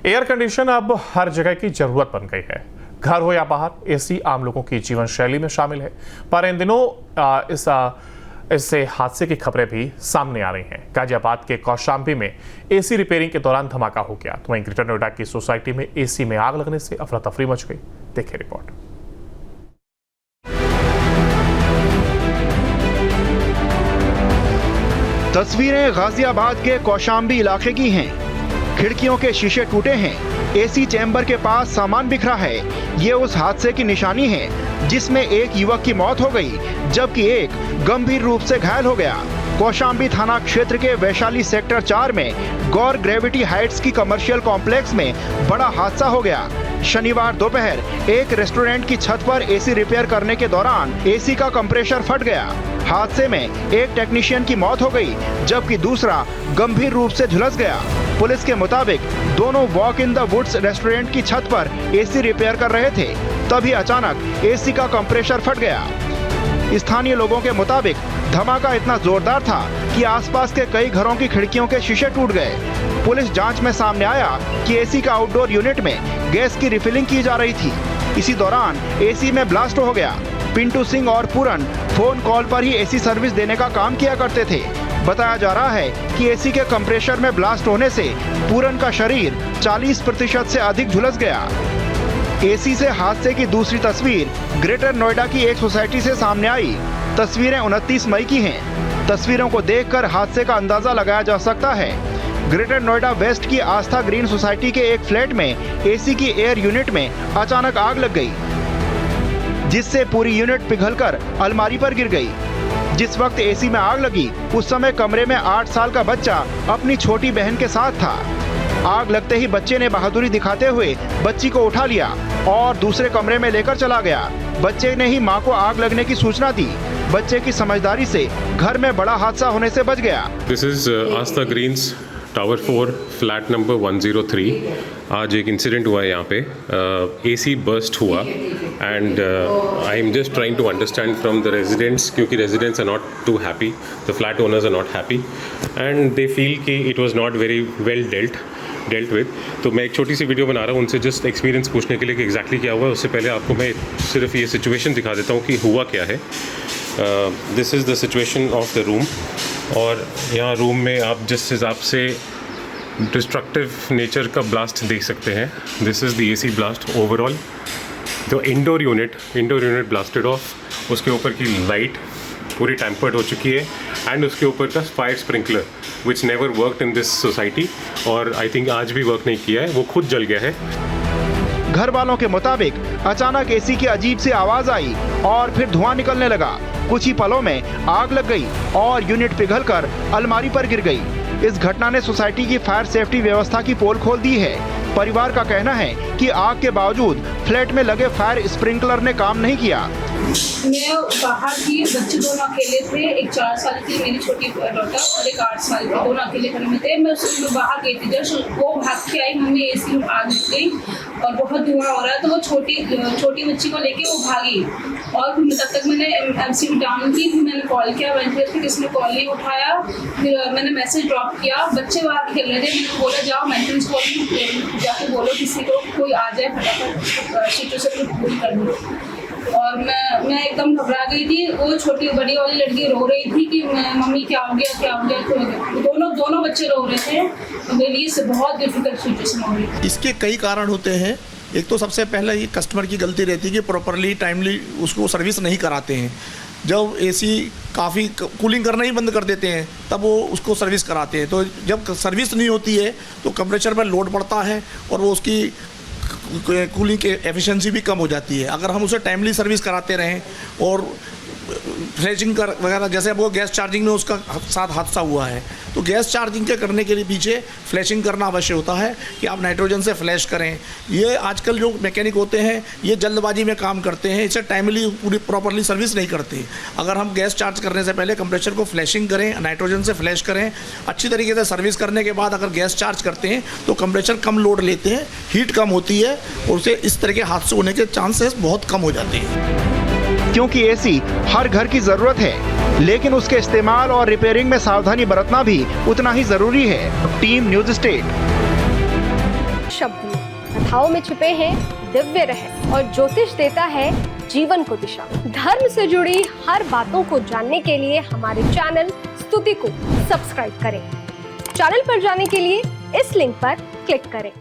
Air condition अब हर जगह की जरूरत बन गई है। घर हो या बाहर, एसी आम लोगों की जीवन शैली में शामिल है। पर इन दिनों इससे हादसे की खबरें भी सामने आ रही हैं। गाजियाबाद के कौशाम्बी में एसी रिपेयरिंग के दौरान धमाका हो गया तो वहीं ग्रेटर नोएडा की सोसाइटी में एसी में आग लगने से अफरा तफरी मच गई। देखिए रिपोर्ट। तस्वीरें गाजियाबाद के कौशाम्बी इलाके की हैं। खिड़कियों के शीशे टूटे हैं, एसी चैम्बर के पास सामान बिखरा है। ये उस हादसे की निशानी है जिसमें एक युवक की मौत हो गई जबकि एक गंभीर रूप से घायल हो गया। कौशाम्बी थाना क्षेत्र के वैशाली सेक्टर 4 में गौर ग्रेविटी हाइट्स की कमर्शियल कॉम्प्लेक्स में बड़ा हादसा हो गया। शनिवार दोपहर एक रेस्टोरेंट की छत पर एसी रिपेयर करने के दौरान एसी का कंप्रेसर फट गया। हादसे में एक टेक्नीशियन की मौत हो गई जबकि दूसरा गंभीर रूप से झुलस गया। पुलिस के मुताबिक दोनों Walk in the Woods restaurant की छत पर एसी रिपेयर कर रहे थे, तभी अचानक एसी का कंप्रेसर फट गया। स्थानीय लोगों के मुताबिक धमाका इतना जोरदार था कि आसपास के कई घरों की खिड़कियों के शीशे टूट गए। पुलिस जांच में सामने आया कि एसी का आउटडोर यूनिट में गैस की रिफिलिंग की जा रही थी। इसी दौरान एसी में ब्लास्ट हो गया। पिंटू सिंह और पूरन फोन कॉल पर ही एसी सर्विस देने का काम किया करते थे। बताया जा रहा है कि एसी के कंप्रेसर में ब्लास्ट होने से पूरन का शरीर 40% से अधिक झुलस गया। एसी से हादसे की दूसरी तस्वीर ग्रेटर नोएडा की एक सोसाइटी से सामने आई। तस्वीरें 29 मई की हैं। तस्वीरों को देखकर हादसे का अंदाजा लगाया जा सकता है। ग्रेटर नोएडा वेस्ट की आस्था ग्रीन सोसाइटी के एक फ्लैट में एसी की एयर यूनिट में अचानक आग लग गई, जिससे पूरी यूनिट पिघलकर अलमारी पर गिर गई। जिस वक्त एसी में आग लगी उस समय कमरे में 8 साल का बच्चा अपनी छोटी बहन के साथ था। आग लगते ही बच्चे ने बहादुरी दिखाते हुए बच्ची को उठा लिया और दूसरे कमरे में लेकर चला गया। बच्चे ने ही मां को आग लगने की सूचना दी। बच्चे की समझदारी से घर में बड़ा हादसा होने से बच गया। This is Aastha greens tower 4 flat number 103। आज एक इंसिडेंट हुआ है यहाँ पे। एसी बर्स्ट हुआ and I am just trying to understand from the residents, क्योंकि residents are not too happy, the flat owners are not happy and they feel कि it was not very well dealt with. तो मैं एक छोटी सी video बना रहा हूँ उनसे जस्ट एक्सपीरियंस पूछने के लिए कि एग्जैक्टली क्या हुआ है। उससे पहले आपको मैं सिर्फ ये सिचुएशन दिखा देता हूँ कि हुआ क्या है। This is the situation of the room. और यहाँ रूम में आप जिस हिसाब से डिस्ट्रक्टिव नेचर का ब्लास्ट देख सकते हैं, this is the AC blast overall. तो इंडोर यूनिट ब्लास्टेड ऑफ। उसके ऊपर की लाइट पूरी टेम्पर्ड हो चुकी है एंड उसके ऊपर का fire sprinkler which never worked in this society और आई थिंक आज भी वर्क नहीं किया है, वो खुद जल गया है। घर वालों के मुताबिक अचानक एसी की अजीब सी आवाज आई और फिर धुआं निकलने लगा। कुछ ही पलों में आग लग गई और यूनिट पिघलकर अलमारी पर गिर गई। इस घटना ने सोसाइटी की फायर सेफ्टी व्यवस्था की पोल खोल दी है। परिवार का कहना है कि आग के बावजूद फ्लैट में लगे फायर स्प्रिंकलर ने काम नहीं किया। मैं बाहर थी, बच्चे दोनों अकेले थे। एक 4 साल की मेरी छोटी डॉटर और एक 8 साल की, दोनों अकेले घर में थे। मैं बाहर गई थी, जस्ट वो भाग के आई, मम्मी एसी में आग लग गई और बहुत धुआं हो रहा है। तो वो छोटी बच्ची को लेके वो भागी और फिर तब तक मैंने एमसीबी डाउन की। फिर मैंने कॉल किया वेंटिलेटर पे, किसी ने कॉल नहीं उठाया। फिर मैंने मैसेज ड्रॉप किया। बच्चे बाहर खेल रहे थे, मैंने बोला जाओ मेंटेनेंस कॉल जाके बोलो किसी को, कोई आ जाए फटाफट सिचुएशन पूरी कर दो। और मैं एकदम घबरा गई थी। वो छोटी बड़ी वाली लड़की रो रही थी कि मम्मी क्या हो गया। तो दोनों बच्चे रो रहे थे। तो मेरे लिए से बहुत डिफिकल्ट सिचुएशन हो गई। इसके कई कारण होते हैं। एक तो सबसे पहले ये कस्टमर की गलती रहती है कि प्रॉपरली टाइमली उसको सर्विस नहीं कराते हैं। जब एसी काफ़ी कूलिंग करना ही बंद कर देते हैं तब वो उसको सर्विस कराते हैं। तो जब सर्विस नहीं होती है तो कंप्रेसर पर लोड पड़ता है और वो उसकी कूलिंग की एफिशिएंसी भी कम हो जाती है। अगर हम उसे टाइमली सर्विस कराते रहें और फ्लैशिंग कर वगैरह, जैसे अब वो गैस चार्जिंग में उसका साथ हादसा हुआ है, तो गैस चार्जिंग के करने के लिए पीछे फ्लैशिंग करना अवश्य होता है कि आप नाइट्रोजन से फ्लैश करें। ये आजकल जो मैकेनिक होते हैं ये जल्दबाजी में काम करते हैं, इसे टाइमली पूरी प्रॉपरली सर्विस नहीं करते। अगर हम गैस चार्ज करने से पहले कंप्रेसर को फ्लैशिंग करें, नाइट्रोजन से फ्लैश करें, अच्छी तरीके से सर्विस करने के बाद अगर गैस चार्ज करते हैं तो कंप्रेसर कम लोड लेते हैं, हीट कम होती है और उससे इस तरह के हादसे होने के चांसेस बहुत कम हो जाते हैं। क्योंकि एसी हर घर की जरूरत है, लेकिन उसके इस्तेमाल और रिपेयरिंग में सावधानी बरतना भी उतना ही जरूरी है। Team news state. शब्द में कथाओं में छुपे हैं दिव्य रहस्य और ज्योतिष देता है जीवन को दिशा। धर्म से जुड़ी हर बातों को जानने के लिए हमारे चैनल स्तुति को सब्सक्राइब करें। चैनल पर जाने के लिए इस लिंक पर क्लिक करें।